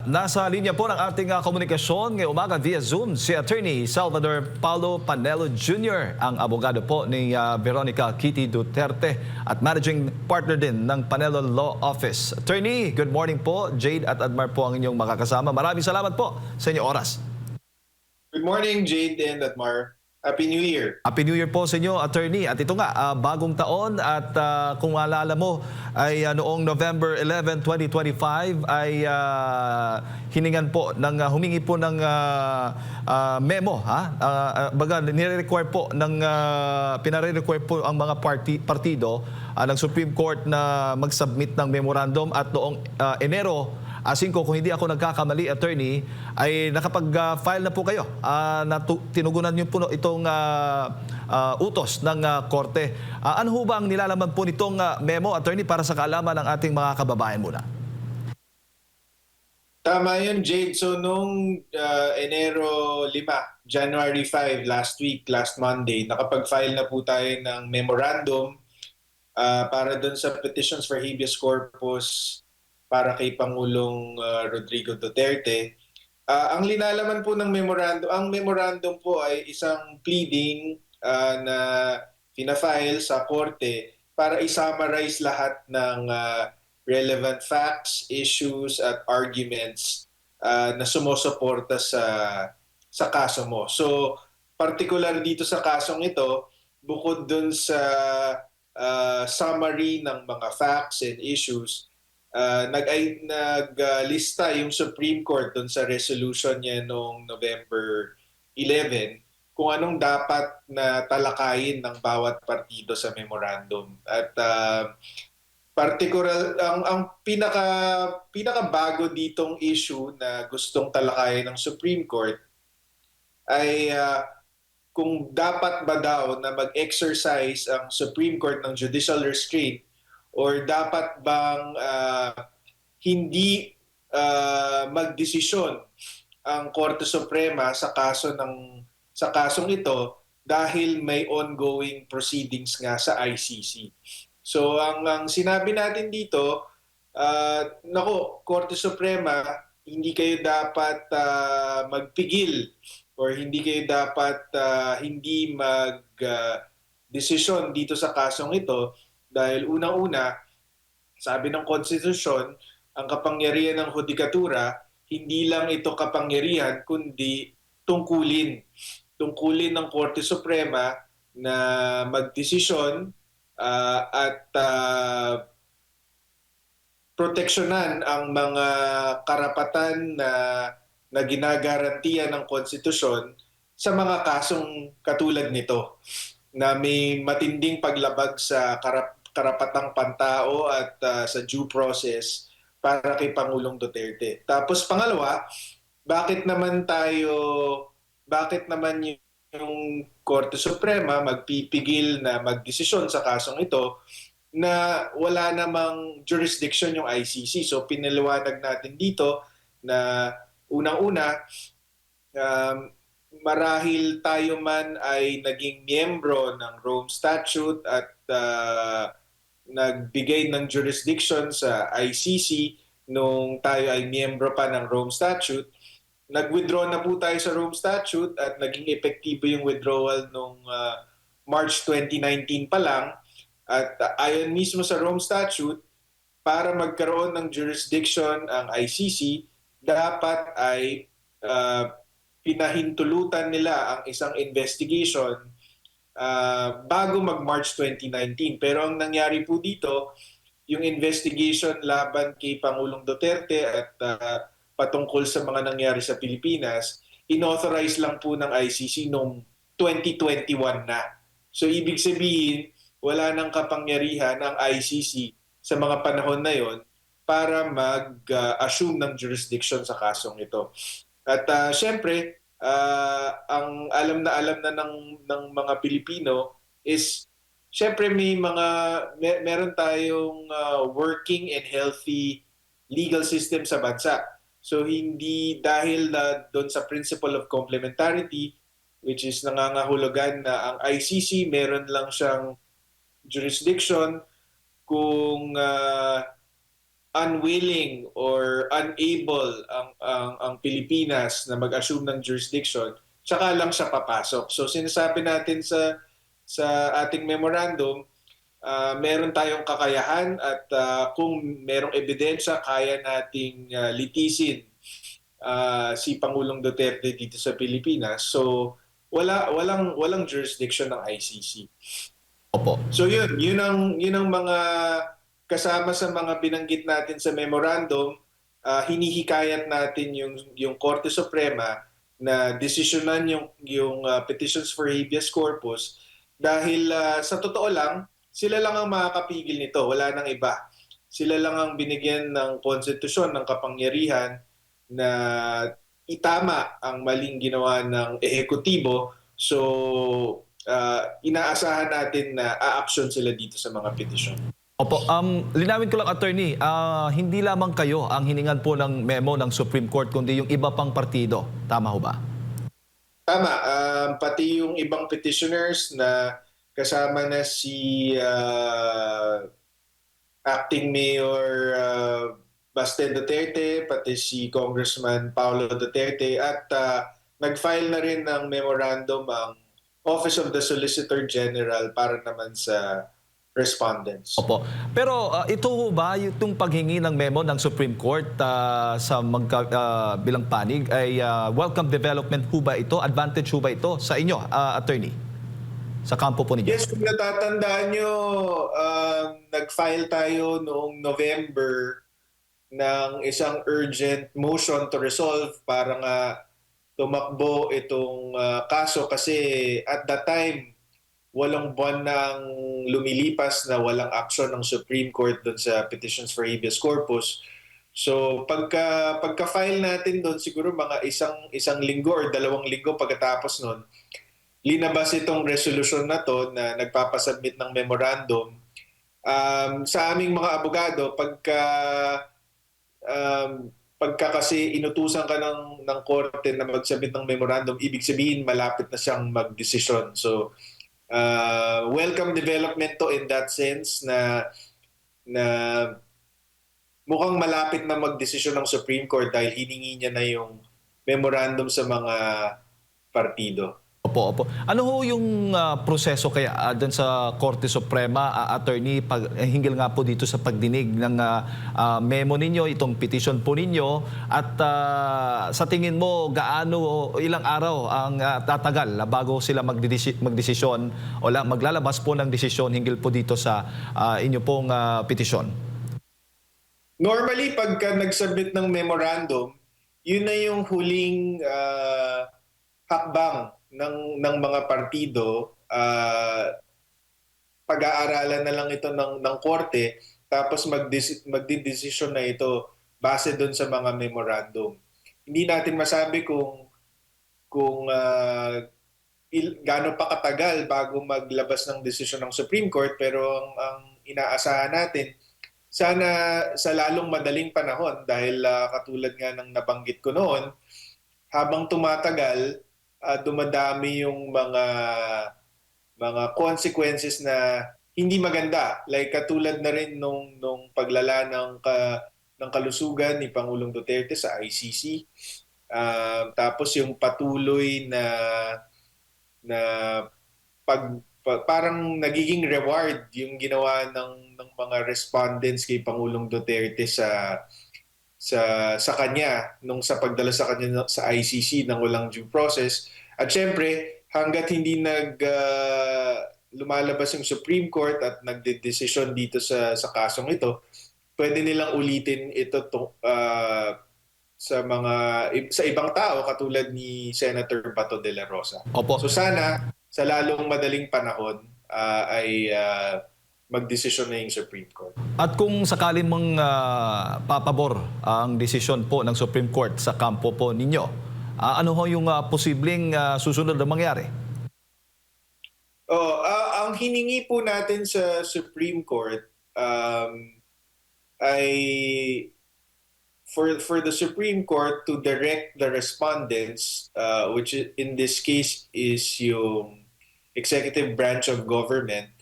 nasa linya po ng ating komunikasyon ngayong umaga via Zoom si Attorney Salvador Paulo Panelo Jr., ang abogado po ni Veronica Kitty Duterte at Managing Partner din ng Panelo Law Office. Attorney, good morning po. Jade at Admar po ang inyong makakasama. Maraming salamat po sa inyong oras. Good morning, Jade and Admar. Happy New Year. Happy New Year po sa inyo, Attorney. At ito nga, bagong taon at kung maalala mo ay noong November 11, 2025 ay hiningan po ng humingi po ng memo, baga nire-require po ng pinare-require po ang mga partido ng Supreme Court na mag-submit ng memorandum at noong Enero 5, kung hindi ako nagkakamali, Attorney, ay nakapag-file na po kayo na tinugunan niyo po itong utos ng korte. Ano ho ba ang nilalaman po nitong memo, Attorney, para sa kaalaman ng ating mga kababayan muna? Tama yun, Jade. So, noong Enero 5, January 5, last Monday, nakapag-file na po tayo ng memorandum para dun sa petitions for habeas corpus para kay Pangulong Rodrigo Duterte. Ang linalaman po ng memorandum po ay isang pleading na fina-file sa korte para i-summarize lahat ng relevant facts, issues at arguments na sumusuporta sa kaso mo. So, particular dito sa kasong ito, bukod dun sa summary ng mga facts and issues, naglista yung Supreme Court doon sa resolution niya noong November 11 kung anong dapat na talakayin ng bawat partido sa memorandum. At particular ang pinakabago ditong issue na gustong talakayin ng Supreme Court ay kung dapat ba daw na mag-exercise ang Supreme Court ng judicial restraint or dapat bang hindi magdesisyon ang Korte Suprema sa kasong ito dahil may ongoing proceedings nga sa ICC. So ang sinabi natin dito, Korte Suprema, hindi kayo dapat magpigil or hindi kayo dapat hindi mag-desisyon dito sa kasong ito. Dahil unang-una, sabi ng konstitusyon, ang kapangyarihan ng hudikatura, hindi lang ito kapangyarihan, kundi tungkulin. Tungkulin ng Korte Suprema na magdesisyon at proteksyonan ang mga karapatan na ginagarantiya ng konstitusyon sa mga kasong katulad nito na may matinding paglabag sa karapatang pantao at sa due process para kay Pangulong Duterte. Tapos pangalawa, bakit naman yung Korte Suprema magpipigil na magdesisyon sa kasong ito na wala namang jurisdiction yung ICC. So pinaliwanag natin dito na unang-una, marahil tayo man ay naging miyembro ng Rome Statute at nagbigay ng jurisdiction sa ICC nung tayo ay miyembro pa ng Rome Statute. Nag-withdraw na po tayo sa Rome Statute at naging epektibo yung withdrawal nung March 2019 pa lang. At ayon mismo sa Rome Statute, para magkaroon ng jurisdiction ang ICC, dapat ay pinahintulutan nila ang isang investigation bago mag-March 2019. Pero ang nangyari po dito, yung investigation laban kay Pangulong Duterte at patungkol sa mga nangyari sa Pilipinas, inauthorize lang po ng ICC noong 2021 na. So ibig sabihin, wala nang kapangyarihan ang ICC sa mga panahon na yon para mag-assume ng jurisdiction sa kasong ito. At syempre, ang alam na ng mga Pilipino is syempre meron tayong working and healthy legal system sa bansa. So hindi dahil doon sa principle of complementarity, which is nangangahulugan na ang ICC meron lang siyang jurisdiction kung unwilling or unable ang Pilipinas na mag-assume ng jurisdiction, tsaka lang siya papasok. So sinasabi natin sa ating memorandum, meron tayong kakayahan at kung merong ebidensya, kaya nating litisin si Pangulong Duterte dito sa Pilipinas. So walang jurisdiction ng ICC. Opo. So yun ang mga kasama sa mga binanggit natin sa memorandum. Hinihikayat natin yung Korte Suprema na desisyonan yung petitions for habeas corpus dahil sa totoo lang, sila lang ang makakapigil nito, wala nang iba. Sila lang ang binigyan ng konstitusyon, ng kapangyarihan na itama ang maling ginawa ng ehekutibo. So inaasahan natin na a-action sila dito sa mga petisyon. Opo, linawin ko lang, attorney, hindi lamang kayo ang hiningan po ng memo ng Supreme Court, kundi yung iba pang partido. Tama ho ba? Tama, pati yung ibang petitioners na kasama na si Acting Mayor Baste Duterte, pati si Congressman Paulo Duterte, at nag-file na rin ng memorandum ang Office of the Solicitor General para naman sa respondents. Opo. Pero ito ho ba, itong paghingi ng memo ng Supreme Court sa bilang panig ay welcome development ho ba ito? Advantage ho ba ito sa inyo, attorney? Sa kampo po ninyo? Yes, kung natatandaan nyo, nag-file tayo noong November ng isang urgent motion to resolve para nga tumakbo itong kaso kasi at that time, walong buwan nang lumilipas na walang action ng Supreme Court doon sa petitions for habeas corpus. So pagka-file natin doon, siguro mga isang linggo or 2 linggo pagkatapos noon, linabas itong resolution na to na nagpapasubmit ng memorandum. Sa aming mga abogado, pagka kasi inutusan ka ng korte na mag-submit ng memorandum, ibig sabihin malapit na siyang magdesisyon. So welcome development to in that sense na mukhang malapit na magdesisyon ng Supreme Court dahil hiningi niya na yung memorandum sa mga partido. Opo, opo. Ano ho yung proseso kaya doon sa Korte Suprema, attorney, hinggil nga po dito sa pagdinig ng memo ninyo, itong petition po ninyo, at sa tingin mo, ilang araw ang tatagal bago sila magdesisyon o maglalabas po ng desisyon hinggil po dito sa inyo pong petition? Normally, pagka nag-submit ng memorandum, yun na yung huling hakbang ng mga partido. Pag-aaralan na lang ito ng korte, tapos magdidesisyon na ito base doon sa mga memorandum. Hindi natin masabi kung gaano pa katagal bago maglabas ng desisyon ng Supreme Court, pero ang inaasahan natin, sana sa lalong madaling panahon dahil katulad nga ng nabanggit ko noon, habang tumatagal, dumadami yung mga consequences na hindi maganda. Like katulad na rin nung paglala ng kalusugan ni Pangulong Duterte sa ICC. Tapos yung patuloy na parang nagiging reward yung ginawa ng mga respondents kay Pangulong Duterte sa kanya nung sa pagdala sa kanya sa ICC ng walang due process. At syempre, hanggat hindi lumalabas yung Supreme Court at nagdedesisyon dito sa kasong ito, pwede nilang ulitin ito sa ibang tao katulad ni Senator Bato de la Rosa. Opo. So sana sa lalong madaling panahon ay magdesisyon na yung Supreme Court. At kung sakali mang papabor ang desisyon po ng Supreme Court sa kampo po ninyo, ano ho yung posibleng susunod na mangyari? Ang hiningi po natin sa Supreme Court ay for the Supreme Court to direct the respondents, which in this case is yung executive branch of government,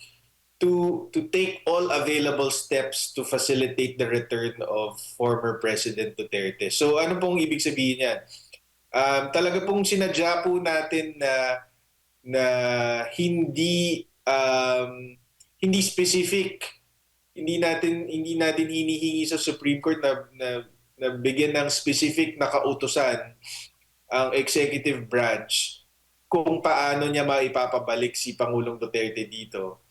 to take all available steps to facilitate the return of former President Duterte. So ano pong ibig sabihin niyan? Talaga pong sinadya po natin na hindi specific, hindi natin hinihingi sa Supreme Court na bigyan ng specific na kautusan ang executive branch kung paano niya maipapabalik si Pangulong Duterte dito.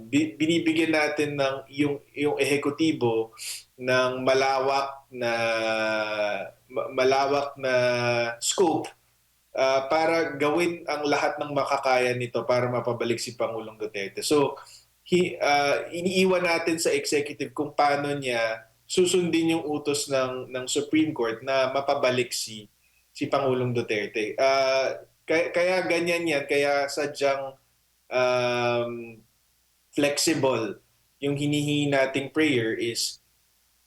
Binibigyan natin ng yung ehekutibo ng malawak na scope para gawin ang lahat ng makakaya nito para mapabalik si Pangulong Duterte. So iniiwan natin sa executive kung paano niya susundin yung utos ng Supreme Court na mapabalik si Pangulong Duterte. Kaya ganyan yan, kaya sadyang flexible yung hinihingi nating prayer is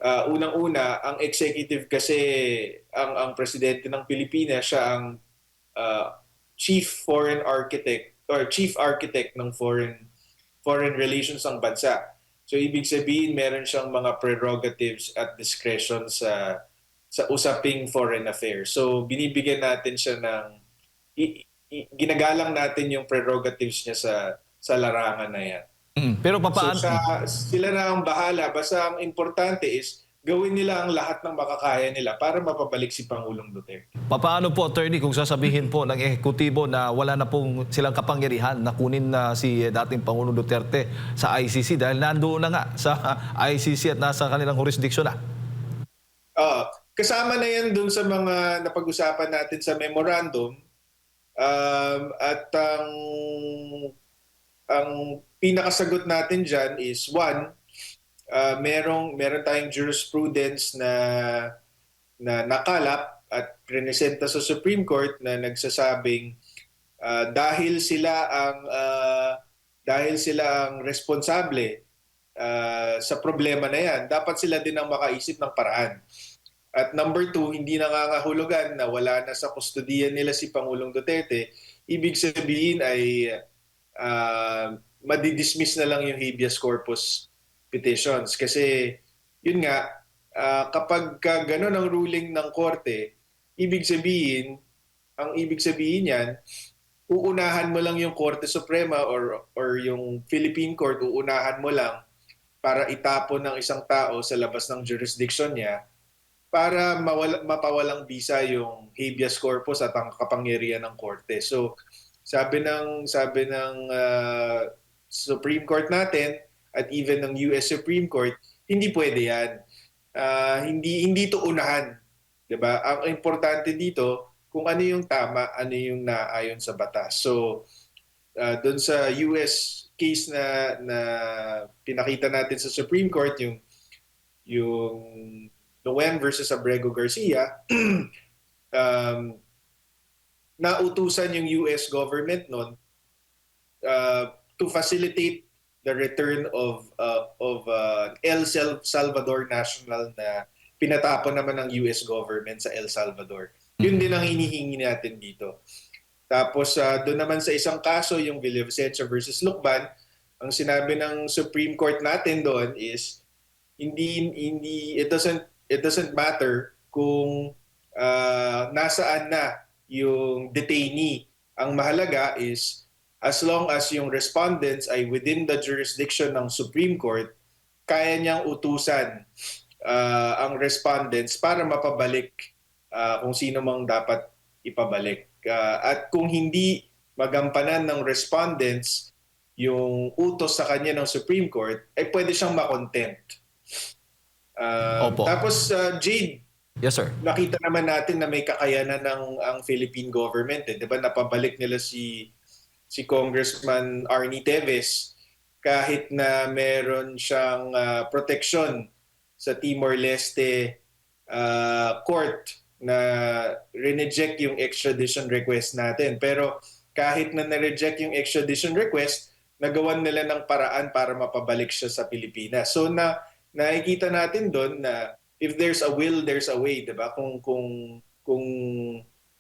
unang-una, ang executive kasi, ang presidente ng Pilipinas, siya ang chief foreign architect or chief architect ng foreign relations ng bansa. So ibig sabihin meron siyang mga prerogatives at discretion sa usaping foreign affairs. So binibigyan natin siya ginagalang natin yung prerogatives niya sa larangan na yan. Pero papaano? So sila na ang bahala. Basta ang importante is gawin nila ang lahat ng makakaya nila para mapabalik si Pangulong Duterte. Papaano po, attorney, kung sasabihin po ng ehekutibo na wala na pong silang kapangyarihan na kunin na si dating Pangulong Duterte sa ICC dahil nandoon na nga sa ICC at nasa kanilang jurisdiction na? Kasama na yan dun sa mga napag-usapan natin sa memorandum. At ang pinakasagot natin dyan is one, meron tayong jurisprudence na nakalap at presenta sa Supreme Court na nagsasabing dahil sila ang responsable sa problema na yan, dapat sila din ang makaisip ng paraan. At number two, hindi nangangahulugan na wala na sa kustodiyan nila si Pangulong Duterte. Ibig sabihin ay madidismiss na lang yung habeas corpus petitions. Kasi yun nga, kapag gano'n ang ruling ng korte, ang ibig sabihin yan, uunahan mo lang yung Korte Suprema or yung Philippine Court, uunahan mo lang para itapon ng isang tao sa labas ng jurisdiction niya para mapawalang bisa yung habeas corpus at ang kapangyarihan ng korte. So, sabi ng Supreme Court natin at even ng US Supreme Court, hindi pwede yan. Hindi ito unahan, 'di ba? Ang importante dito kung ano yung tama, ano yung naayon sa batas. So, doon sa US case na pinakita natin sa Supreme Court, yung Noem versus Abrego Garcia, nautusan yung US government noon to facilitate the return of El Salvador national na pinatapon naman ng US government sa El Salvador. Yun din ang hinihingi natin dito. Tapos doon naman sa isang kaso, yung Villavicencio versus Lucban, ang sinabi ng Supreme Court natin doon is it doesn't matter kung nasaan na yung detainee. Ang mahalaga is as long as yung respondents ay within the jurisdiction ng Supreme Court, kaya niyang utusan ang respondents para mapabalik kung sino mang dapat ipabalik. At kung hindi magampanan ng respondents yung utos sa kanya ng Supreme Court, ay pwede siyang makontempt. Tapos Jade, yes sir. Nakita naman natin na may kakayanan ang Philippine government. 'Di ba napabalik nila si Congressman Arnie Teves kahit na meron siyang protection sa Timor-Leste court na reject yung extradition request natin. Pero kahit na na-reject yung extradition request, nagawan nila ng paraan para mapabalik siya sa Pilipinas. So nakikita natin doon na if there's a will, there's a way, 'di ba? Kung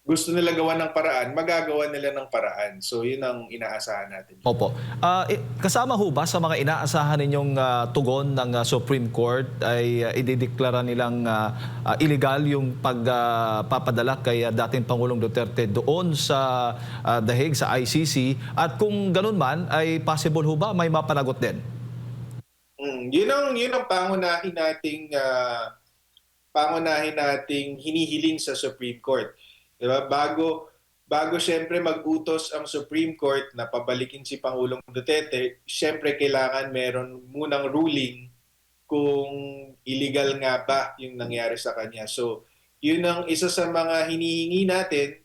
gusto nila gawa ng paraan, magagawa nila ng paraan. So yun ang inaasahan natin. Opo. Kasama ho ba sa mga inaasahan ninyong tugon ng Supreme Court ay idideklara nilang illegal yung pagpapadala kay dating Pangulong Duterte doon sa The Hague, sa ICC? At kung ganun man, ay possible ho ba may mapanagot din? Yun ang pangunahin nating hinihiling sa Supreme Court. 'Di ba? Bago siyempre mag-utos ang Supreme Court na pabalikin si Pangulong Duterte, siyempre kailangan meron munang ruling kung illegal nga ba yung nangyari sa kanya. So, yun ang isa sa mga hinihingi natin,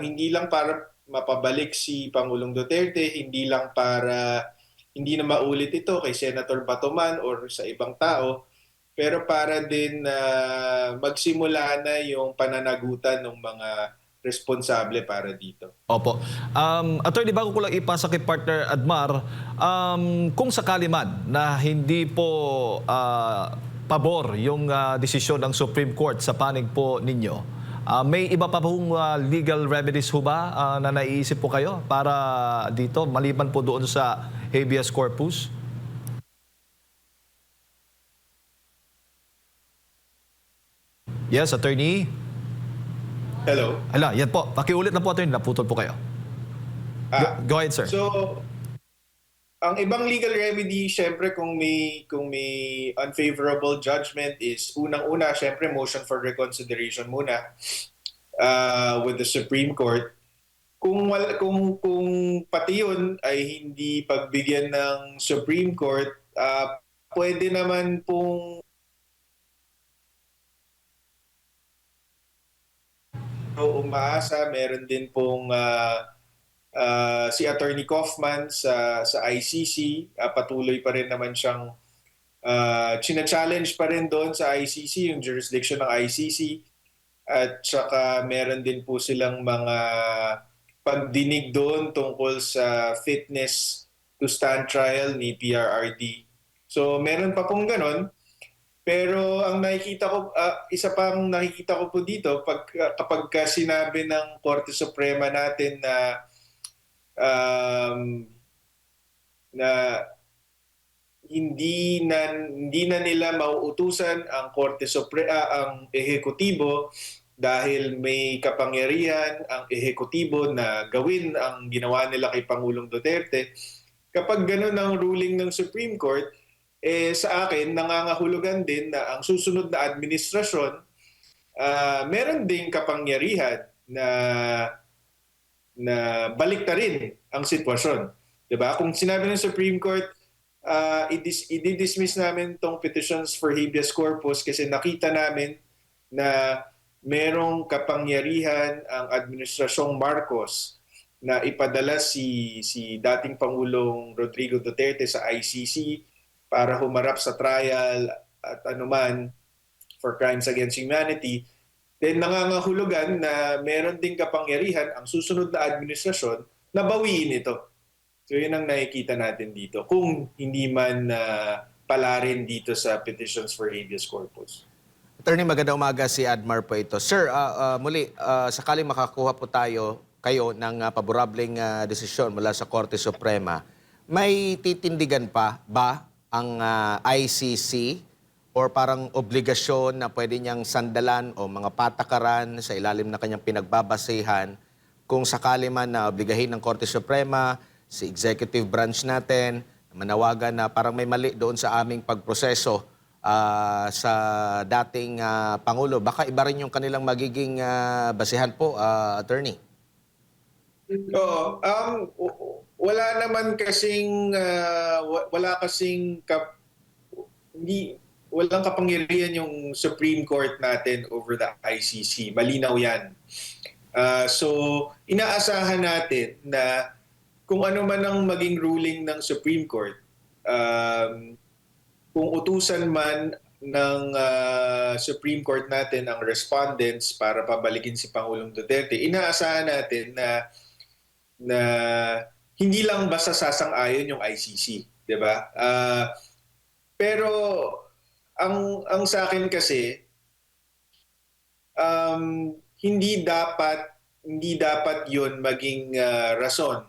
hindi lang para mapabalik si Pangulong Duterte, hindi lang para hindi na maulit ito kay Senator Batoman or sa ibang tao, pero para din magsimula na yung pananagutan ng mga responsable para dito. Opo. Attorney, bago ko lang ipasa kay partner Admar, kung sakali man na hindi po pabor yung desisyon ng Supreme Court sa panig po ninyo, may iba pa pong legal remedies ho ba na naiisip po kayo para dito, maliban po doon sa habeas corpus? Yes, attorney. Hello? Ala, yan po. Pakiulit na po, attorney. Naputol po kayo. Go ahead, sir. So, ang ibang legal remedy, syempre kung may unfavorable judgment is unang-una, syempre motion for reconsideration muna with the Supreme Court. Kung pati yun ay hindi pagbigyan ng Supreme Court, pwede naman pong umaasa, meron din pong si Attorney Kaufman sa ICC, patuloy pa rin naman siyang china-challenge pa rin doon sa ICC, yung jurisdiction ng ICC. At saka meron din po silang mga pagdinig doon tungkol sa fitness to stand trial ni PRRD. So meron pa pong ganon. Pero ang nakikita ko, isa pang nakikita ko po dito, kapag sinabi ng Korte Suprema natin na hindi na nila mauutusan ang ang ehekutibo dahil may kapangyarihan ang ehekutibo na gawin ang ginawa nila kay Pangulong Duterte. Kapag ganun ang ruling ng Supreme Court, sa akin nangangahulugan din na ang susunod na administrasyon meron ding kapangyarihan na baliktarin ang sitwasyon. 'Di ba? Kung sinabi ng Supreme Court, i-dismiss namin tong petitions for habeas corpus kasi nakita namin na merong kapangyarihan ang administrasyong Marcos na ipadala si dating Pangulong Rodrigo Duterte sa ICC para humarap sa trial at anuman for crimes against humanity, then nangangahulugan na meron ding kapangyarihan ang susunod na administrasyon na bawiin ito. So yun ang nakikita natin dito kung hindi man pala rin dito sa petitions for habeas corpus. Attorney, magandang umaga, si Admar po ito. Sir, muli, sakaling makakuha po kayo ng paborableng desisyon mula sa Korte Suprema, may titindigan pa ba ang ICC or parang obligasyon na pwede niyang sandalan o mga patakaran sa ilalim na kanyang pinagbabasehan kung sakali man na obligahin ng Korte Suprema, si executive branch natin, manawagan na parang may mali doon sa aming pagproseso sa dating Pangulo. Baka iba rin yung kanilang magiging basehan po, attorney. Oo. Walang kapangyarihan yung Supreme Court natin over the ICC. Malinaw yan. So, inaasahan natin na kung ano man ang maging ruling ng Supreme Court, kung utusan man ng Supreme Court natin ang respondents para pabalikin si Pangulong Duterte, inaasahan natin na hindi lang basta sasang-ayon yung ICC, 'di ba? Pero ang sa akin kasi hindi dapat 'yon maging rason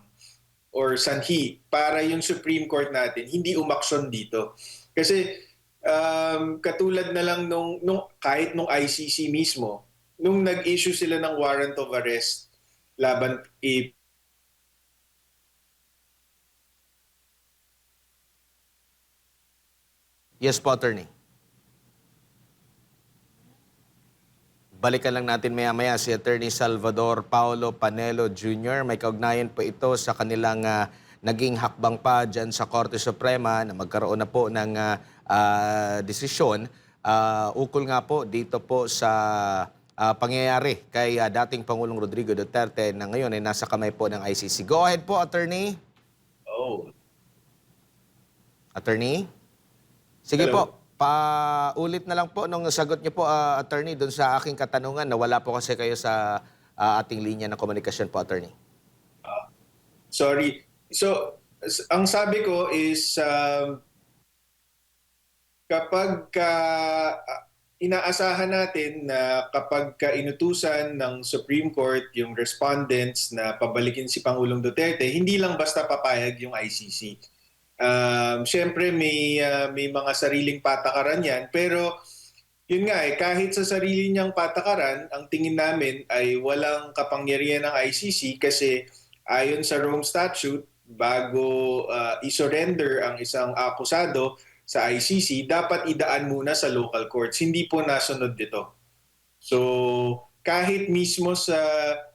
or sanhi para yung Supreme Court natin hindi umaksyon dito. Kasi katulad na lang kahit nung ICC mismo, nung nag-issue sila ng warrant of arrest laban Yes po, attorney. Balikan lang natin maya-maya si Attorney Salvador Paulo Panelo Jr. May kaugnayan po ito sa kanilang naging hakbang pa dyan sa Korte Suprema na magkaroon na po ng desisyon. Ukol nga po dito po sa pangyayari kay dating Pangulong Rodrigo Duterte na ngayon ay nasa kamay po ng ICC. Go ahead po, Attorney. Attorney? Sige Hello. po, paulit na lang po nung sagot niyo po, attorney, doon sa aking katanungan. Nawala po kasi kayo sa ating linya ng komunikasyon po, attorney. Sorry. So, ang sabi ko is kapag inaasahan natin na kapag inutusan ng Supreme Court yung respondents na pabalikin si Pangulong Duterte, hindi lang basta papayag yung ICC. Siyempre may mga sariling patakaran yan, pero yun nga kahit sa sarili niyang patakaran, ang tingin namin ay walang kapangyarihan ng ICC kasi ayon sa Rome Statute, bago i-surrender ang isang akusado sa ICC, dapat idaan muna sa local courts. Hindi po nasunod dito. So, kahit mismo sa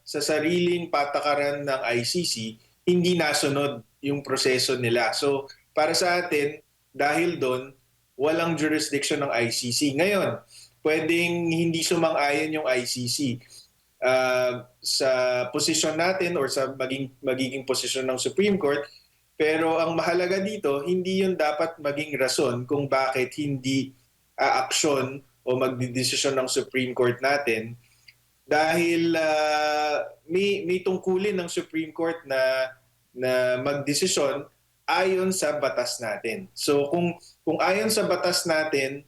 sariling patakaran ng ICC, hindi nasunod yung proseso nila. So, para sa atin, dahil doon, walang jurisdiction ng ICC. Ngayon, pwedeng hindi sumang-ayon yung ICC sa posisyon natin or sa magiging posisyon ng Supreme Court. Pero ang mahalaga dito, hindi yun dapat maging rason kung bakit hindi aaksyon o magdidesisyon ng Supreme Court natin dahil may tungkulin ng Supreme Court na magdesisyon ayon sa batas natin. So kung ayon sa batas natin,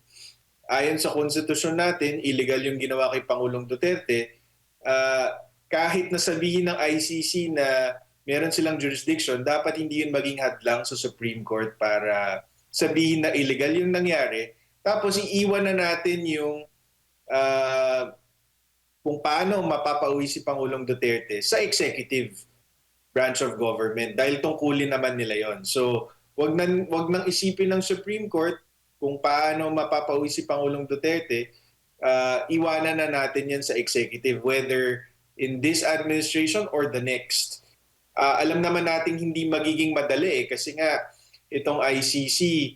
ayon sa konstitusyon natin, illegal yung ginawa kay Pangulong Duterte, kahit na sabihin ng ICC na meron silang jurisdiction, dapat hindi yun maging hadlang sa Supreme Court para sabihin na illegal yung nangyari. Tapos iiwan na natin yung kung paano mapapauwi si Pangulong Duterte sa executive branch of government dahil tungkulin naman nila yon. So, wag nang isipin ng Supreme Court kung paano mapapauwi si Pangulong Duterte, iwanan na natin yan sa executive, whether in this administration or the next. Alam naman natin hindi magiging madali kasi nga itong ICC,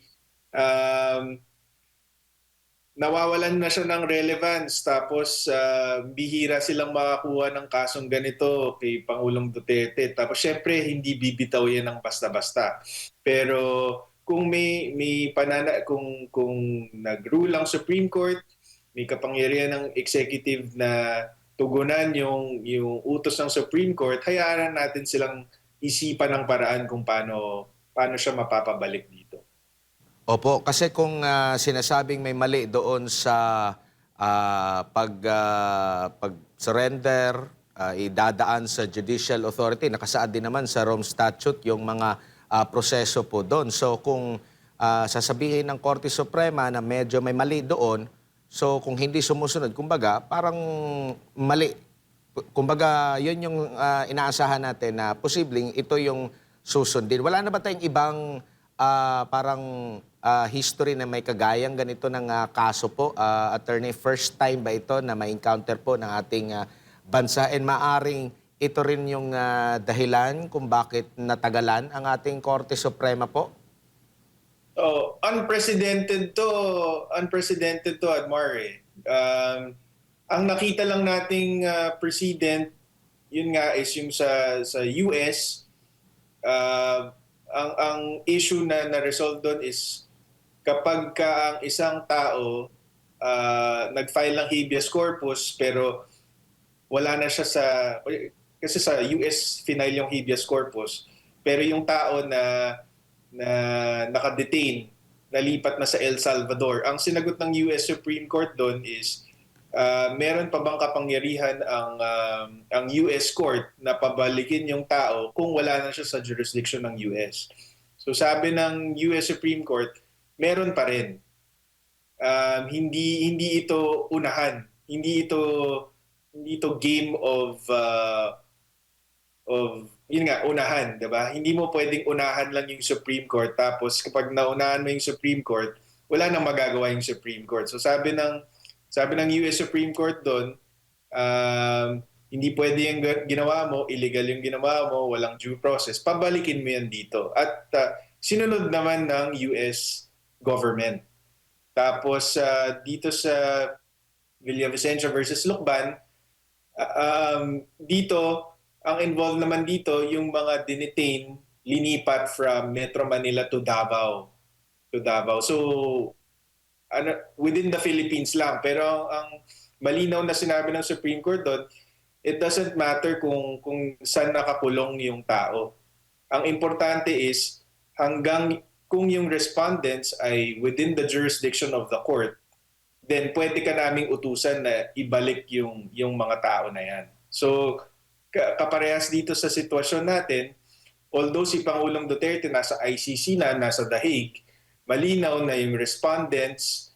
nawawalan na siya ng relevance tapos bihira silang makakuha ng kasong ganito kay Pangulong Duterte. Tapos syempre hindi bibitaw yan ng basta-basta. Pero kung kung nag-rule ang Supreme Court, may kapangyarihan ng executive na tugunan yung utos ng Supreme Court, hayaan natin silang isipan ng paraan kung paano siya mapapabalik dito. Opo, kasi kung sinasabing may mali doon sa pag-surrender, idadaan sa judicial authority, nakasaad din naman sa Rome Statute yung mga proseso po doon. So kung sasabihin ng Korte Suprema na medyo may mali doon, so kung hindi sumusunod, kumbaga parang mali. Kumbaga yun yung inaasahan natin na posibleng ito yung susundin. Wala na ba tayong ibang parang history na may kagayang ganito ng kaso po, attorney? First time ba ito na ma-encounter po ng ating bansa, and maaring ito rin yung dahilan kung bakit natagalan ang ating Korte Suprema po? Unprecedented to, Admar. Ang nakita lang nating precedent, yun nga is yung sa US. Ang issue na na-resolve doon is kapag ang isang tao nag-file ng habeas corpus pero wala na siya kasi sa US final yung habeas corpus, pero yung tao na naka-detain, nalipat na sa El Salvador. Ang sinagot ng US Supreme Court doon is meron pa bang kapangyarihan ang US Court na pabalikin yung tao kung wala na siya sa jurisdiction ng US? So sabi ng US Supreme Court, meron pa rin. Hindi ito unahan. Hindi ito game of yun nga, unahan, 'di ba? Hindi mo pwedeng unahan lang yung Supreme Court tapos kapag naunahan mo yung Supreme Court, wala nang magagawa yung Supreme Court. So sabi ng US Supreme Court doon, hindi pwede yung ginawa mo, illegal yung ginawa mo, walang due process. Pabalikin mo yan dito. At sinunod naman ng US government. Tapos dito sa Villavicencio versus Lucban, dito, ang involved naman dito, yung mga dinitain, linipat from Metro Manila to Davao. So, within the Philippines lang. Pero ang malinaw na sinabi ng Supreme Court doon, it doesn't matter kung saan nakakulong yung tao. Ang importante is hanggang kung yung respondents ay within the jurisdiction of the court, then pwede ka naming utusan na ibalik yung mga tao na yan. So, kaparehas dito sa sitwasyon natin, although si Pangulong Duterte nasa ICC na, nasa The Hague, malinaw na yung respondents,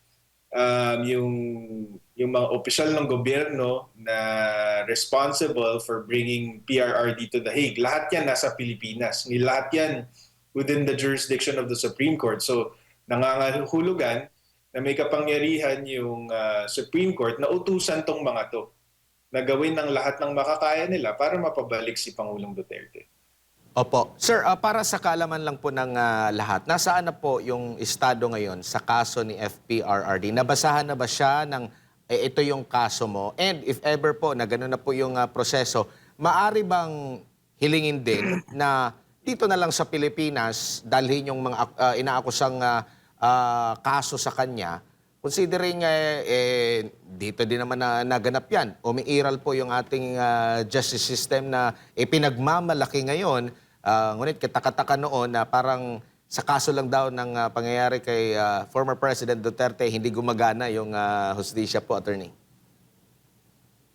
yung mga opisyal ng gobyerno na responsible for bringing PRRD to The Hague, lahat yan nasa Pilipinas. Lahat yan within the jurisdiction of the Supreme Court. So, nangangahulugan na may kapangyarihan yung Supreme Court na utusan tong mga to na gawin ng lahat ng makakaya nila para mapabalik si Pangulong Duterte. Opo. Sir, para sa kaalaman lang po ng lahat, nasaan na po yung estado ngayon sa kaso ni FPRRD? Nabasahan na ba siya ng ito yung kaso mo? And if ever po na gano'n na po yung proseso, maari bang hilingin din na dito na lang sa Pilipinas dalhin yung mga inaakusang kaso sa kanya, considering dito din naman na naganap yan. Umiiral po yung ating justice system na pinagmamalaki ngayon. Ngunit katakataka noon na parang sa kaso lang daw ng pangyayari kay former President Duterte, hindi gumagana yung hustisya po, attorney.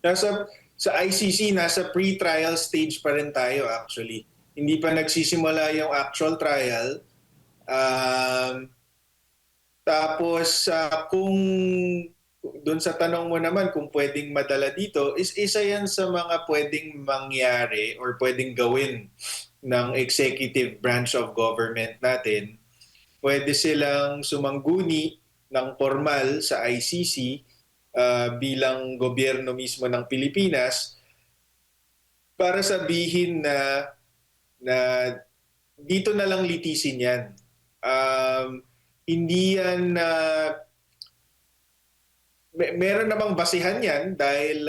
Sa ICC, nasa pre-trial stage pa rin tayo actually. Hindi pa nagsisimula yung actual trial. Tapos kung doon sa tanong mo naman kung pwedeng madala dito, isa yan sa mga pwedeng mangyari or pwedeng gawin ng executive branch of government natin. Pwede silang sumangguni ng formal sa ICC bilang gobyerno mismo ng Pilipinas para sabihin na dito na lang litisin yan. Hindi yan meron namang basihan yan dahil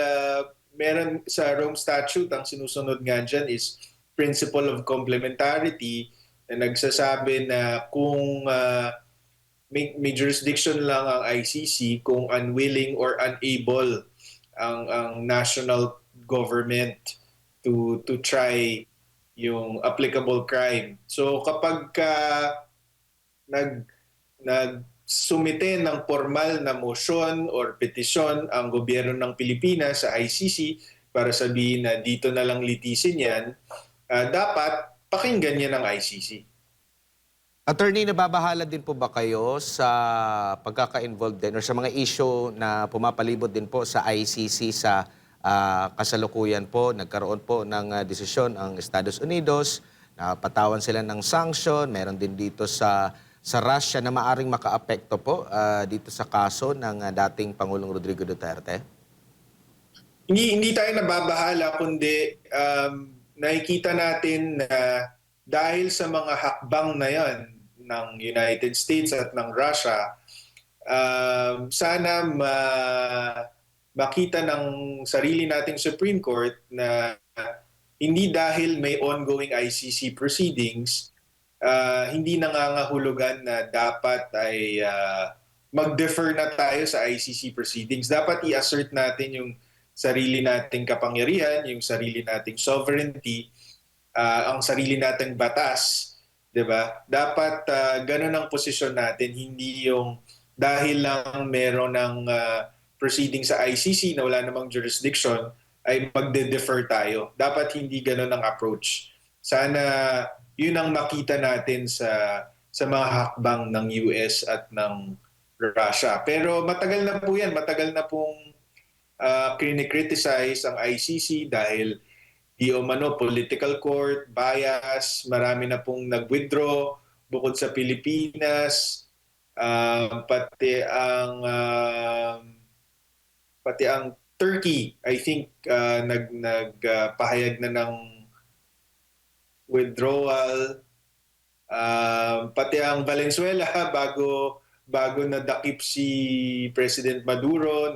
meron sa Rome Statute, ang sinusunod nga dyan is principle of complementarity na nagsasabi na kung may jurisdiction lang ang ICC kung unwilling or unable ang national government to try yung applicable crime. So kapag nagsumite ng formal na motion or petisyon ang gobyerno ng Pilipinas sa ICC para sabihin na dito na lang litisin yan, dapat pakinggan niya ng ICC. Attorney, nababahala din po ba kayo sa pagkaka-involved din or sa mga issue na pumapalibot din po sa ICC sa kasalukuyan po? Nagkaroon po ng desisyon ang Estados Unidos, napatawan sila ng sanction, meron din dito sa Russia na maaring makaapekto po dito sa kaso ng dating Pangulong Rodrigo Duterte? Hindi tayo nababahala kundi nakikita natin na dahil sa mga hakbang na yan ng United States at ng Russia, sana makita ng sarili nating Supreme Court na hindi dahil may ongoing ICC proceedings, hindi nangangahulugan na dapat ay mag-defer na tayo sa ICC proceedings. Dapat i-assert natin yung sarili nating kapangyarihan, yung sarili nating sovereignty, ang sarili nating batas, 'di ba? Dapat ganun ang posisyon natin, hindi yung dahil lang meron ng proceeding sa ICC na wala namang jurisdiction, ay magde-defer tayo. Dapat hindi ganun ang approach. Sana yun ang makita natin sa mga hakbang ng US at ng Russia. Pero matagal na po yan. Matagal na pong criticize ang ICC dahil di umano political court, bias, marami na pong nag-withdraw bukod sa Pilipinas, pati ang Turkey, I think nagpahayag na ng withdrawal. Pati ang Valenzuela bago nadakip si President Maduro,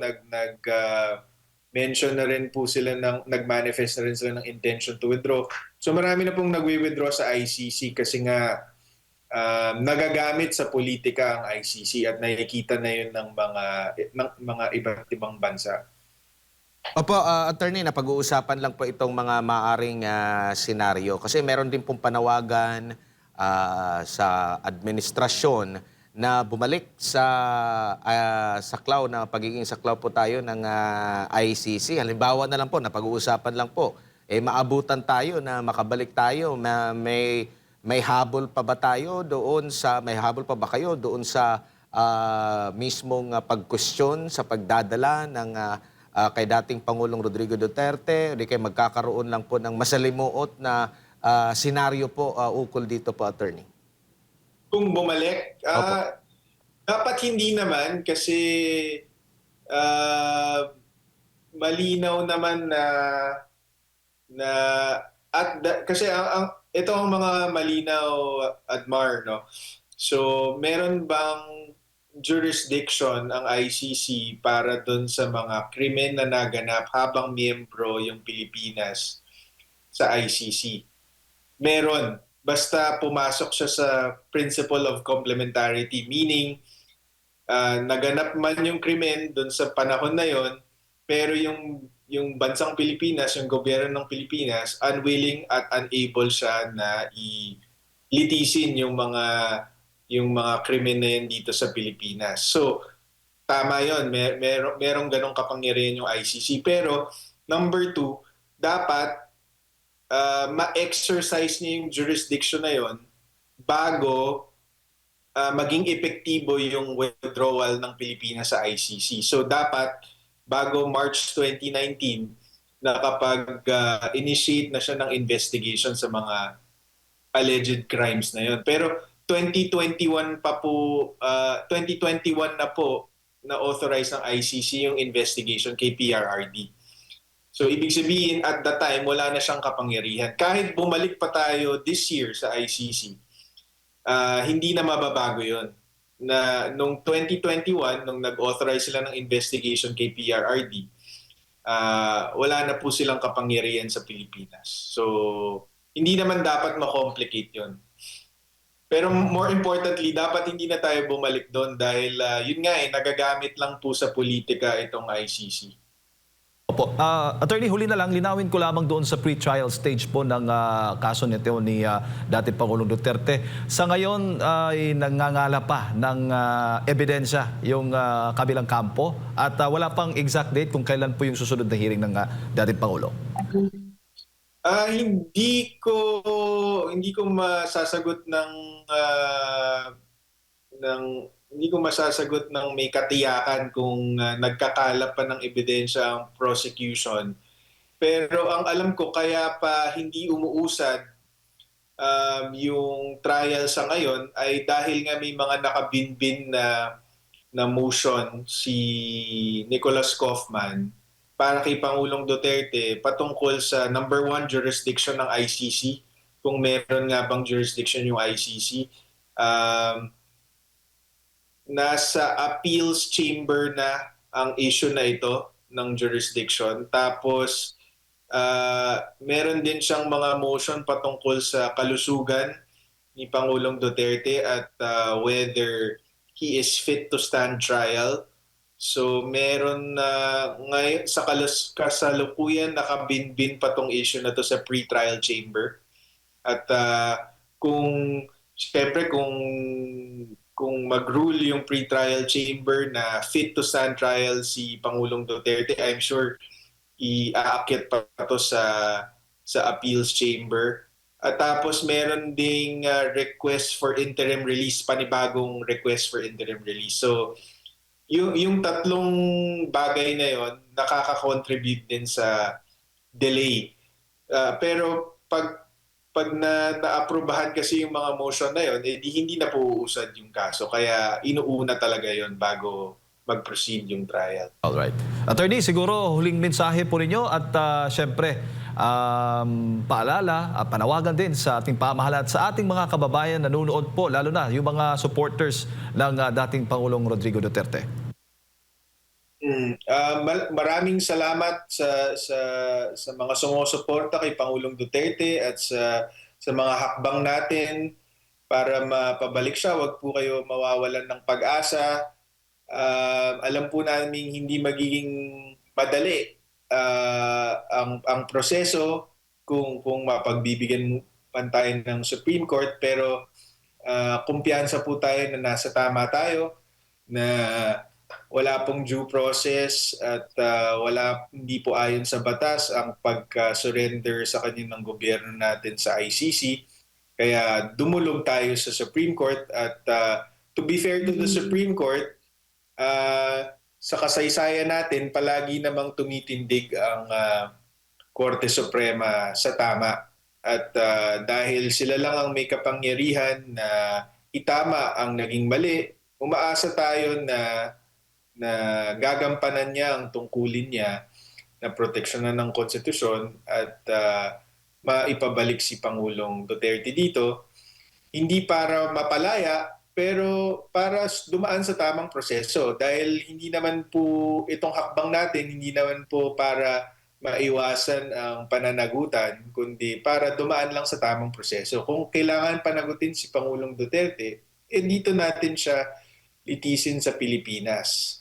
mention na rin po sila nag-manifest na rin sila ng intention to withdraw. So marami na pong nagwi-withdraw sa ICC kasi nga nagagamit sa politika ang ICC at nakikita na yun ng mga iba't ibang bansa. Opo, attorney, napag-uusapan lang po itong mga maaring senaryo kasi meron din pong panawagan sa administrasyon na bumalik sa saklaw na pagiging saklaw po tayo ng ICC. Halimbawa na lang po, napag-uusapan lang po, maabutan tayo na makabalik tayo, may habol pa ba tayo doon sa, may habol pa ba kayo doon sa mismong pagkwestiyon sa pagdadala ng kay dating Pangulong Rodrigo Duterte, o di kay magkakaroon lang po ng masalimuot na senaryo po ukol dito po, attorney? Kung bumalik, dapat hindi naman kasi malinaw naman kasi ito ang mga malinaw, Admar, no? So, meron bang jurisdiction ang ICC para doon sa mga krimen na naganap habang miyembro yung Pilipinas sa ICC? Meron. Basta pumasok siya sa principle of complementarity, meaning naganap man yung krimen doon sa panahon na yon, pero yung bansang Pilipinas, yung gobyerno ng Pilipinas, unwilling at unable siya na litisin yung mga krimen na yan dito sa Pilipinas. So, tama yun. Merong ganong kapangyarihan yung ICC. Pero, number 2, dapat ma-exercise niya yung jurisdiction na yon bago maging epektibo yung withdrawal ng Pilipinas sa ICC. So, dapat bago March 2019, nakapag-initiate na siya ng investigation sa mga alleged crimes na yon. Pero 2021 na po na-authorize ng ICC yung investigation kay PRRD. So ibig sabihin at the time wala na siyang kapangyarihan. Kahit bumalik pa tayo this year sa ICC, hindi na mababago yon. Na nung 2021, nung nag-authorize sila ng investigation kay PRRD, wala na po silang kapangyarihan sa Pilipinas. So hindi naman dapat ma-complicate yon. Pero more importantly, dapat hindi na tayo bumalik doon dahil yun nga nagagamit lang po sa politika itong ICC. Opo. Attorney, huli na lang, linawin ko lamang doon sa pre-trial stage po ng kaso nito ni dating Pangulong Duterte. Sa ngayon ay nangangala pa ng ebidensya yung kabilang kampo at wala pang exact date kung kailan po yung susunod na hearing ng dating Pangulo. Hindi ko masasagot hindi ko masasagot ng may katiyakan kung nagkakalap pa ng ebidensya ang prosecution. Pero ang alam ko kaya pa hindi umuusad yung trial sa ngayon ay dahil nga may mga nakabinbin na motion si Nicholas Kaufman para kay Pangulong Duterte patungkol sa number 1 jurisdiction ng ICC, kung meron nga bang jurisdiction yung ICC. Nasa appeals chamber na ang issue na ito ng jurisdiction. Tapos meron din siyang mga motion patungkol sa kalusugan ni Pangulong Duterte at whether he is fit to stand trial. So meron ngayon sa kasalukuyan nakabinbin pa tong issue na to sa pre-trial chamber. At kung kung mag-rule yung pre-trial chamber na fit to stand trial si Pangulong Duterte, I'm sure iaakyat pa to sa appeals chamber. At tapos meron ding request for interim release, panibagong request for interim release. So yung tatlong bagay na yon nakaka-contribute din sa delay. Pero pag naaprubahan kasi yung mga motion na yon, hindi na po uusad yung kaso. Kaya inuuna talaga yon bago mag-proceed yung trial. Alright. Attorney, siguro huling mensahe po ninyo at syempre, paalala, panawagan din sa ating pamahalaan at sa ating mga kababayan na nanonood po, lalo na yung mga supporters ng dating Pangulong Rodrigo Duterte. Maraming salamat sa mga sumusuporta kay Pangulong Duterte at sa mga hakbang natin para mapabalik siya. Huwag po kayo mawawalan ng pag-asa. Alam po namin hindi magiging madali ang proseso kung mapagbibigyan man tayo ng Supreme Court, pero kumpiyansa po tayo na nasa tama tayo, na wala pong due process at hindi po ayon sa batas ang pagka-surrender sa kanya ng gobyerno natin sa ICC. Kaya dumulog tayo sa Supreme Court at to be fair to the Supreme Court, sa kasaysayan natin, palagi namang tumitindig ang Korte Suprema sa tama. At dahil sila lang ang may kapangyarihan na itama ang naging mali, umaasa tayo na gagampanan niya ang tungkulin niya na proteksyonan ng konstitusyon at maipabalik si Pangulong Duterte dito. Hindi para mapalaya, pero para dumaan sa tamang proseso. Dahil hindi naman po itong hakbang natin, hindi naman po para maiwasan ang pananagutan, kundi para dumaan lang sa tamang proseso. Kung kailangan panagutin si Pangulong Duterte, dito natin siya litisin sa Pilipinas.